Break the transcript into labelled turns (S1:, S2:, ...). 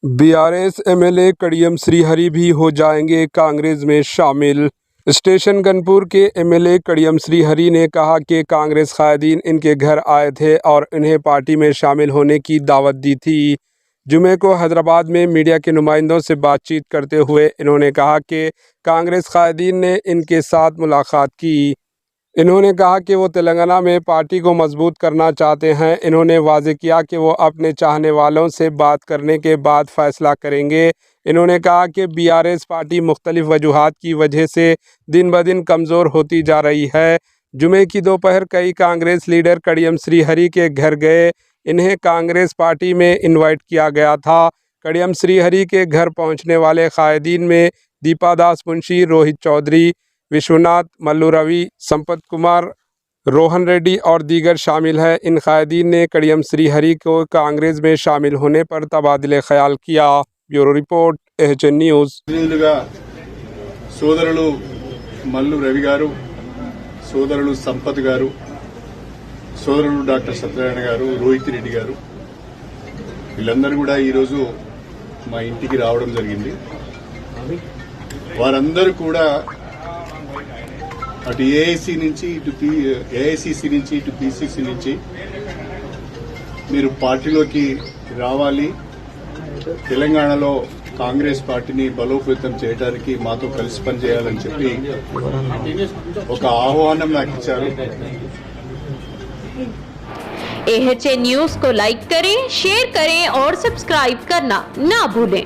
S1: BRS MLA Kadiyam Shrihari भी हो जाएंगे कांग्रेस में शामिल। स्टेशन गनपुर के एमएलए कड़ियम श्रीहरि ने कहा कि कांग्रेस कायदीन इनके घर आए थे और इन्हें पार्टी में शामिल होने की दावत दी थी। जुमे को हैदराबाद में मीडिया के नुमाइंदों से बातचीत करते हुए इन्होंने कहा कि कांग्रेस कायदीन ने इनके साथ मुलाकात की। इन्होंने कहा कि वो तेलंगाना में पार्टी को मजबूत करना चाहते हैं। इन्होंने वाज़ेह किया कि वो अपने चाहने वालों से बात करने के बाद फैसला करेंगे। इन्होंने कहा कि बीआरएस पार्टी मुख्तलिफ वजूहात की वजह से दिन ब दिन कमज़ोर होती जा रही है। जुमे की दोपहर कई कांग्रेस लीडर कड़ियम श्रीहरि के घर गए। इन्हें कांग्रेस पार्टी में इन्वाइट किया गया था। कड़ियम श्रीहरि के घर पहुँचने वाले कायदीन में दीपा दास मुंशी, रोहित चौधरी, विश्वनाथ, मल्लू रवि, संपत कुमार, रोहन रेड्डी और दीगर शामिल हैं। इन कायदीन ने कड़ियम श्रीहरि को कांग्रेस में शामिल होने पर तबादले ख्याल किया। Bureau report, HN news.
S2: సోదరులు మల్లు రవి గారు, సోదరులు సంపత్ గారు, సోదరులు డాక్టర్ సత్యనారాయణ గారు, రోహిత్ రెడ్డి గారు వీళ్ళందరూ కూడా ఈరోజు మా ఇంటికి రావడం జరిగింది. వారందరూ కూడా అటు ఏఐసి నుంచి ఏఐసిసి నుంచి ఇటు పిసిసి నుంచి మీరు పార్టీలోకి రావాలి, తెలంగాణలో కాంగ్రెస్ పార్టీని బలోపేతం చేయడానికి మాతో కలిసి పనిచేయాలని చెప్పి ఒక ఆహ్వానం నాకు ఇచ్చారు.
S3: एचएन न्यूज़ को लाइक करें, शेयर करें और सब्सक्राइब करना ना भूलें।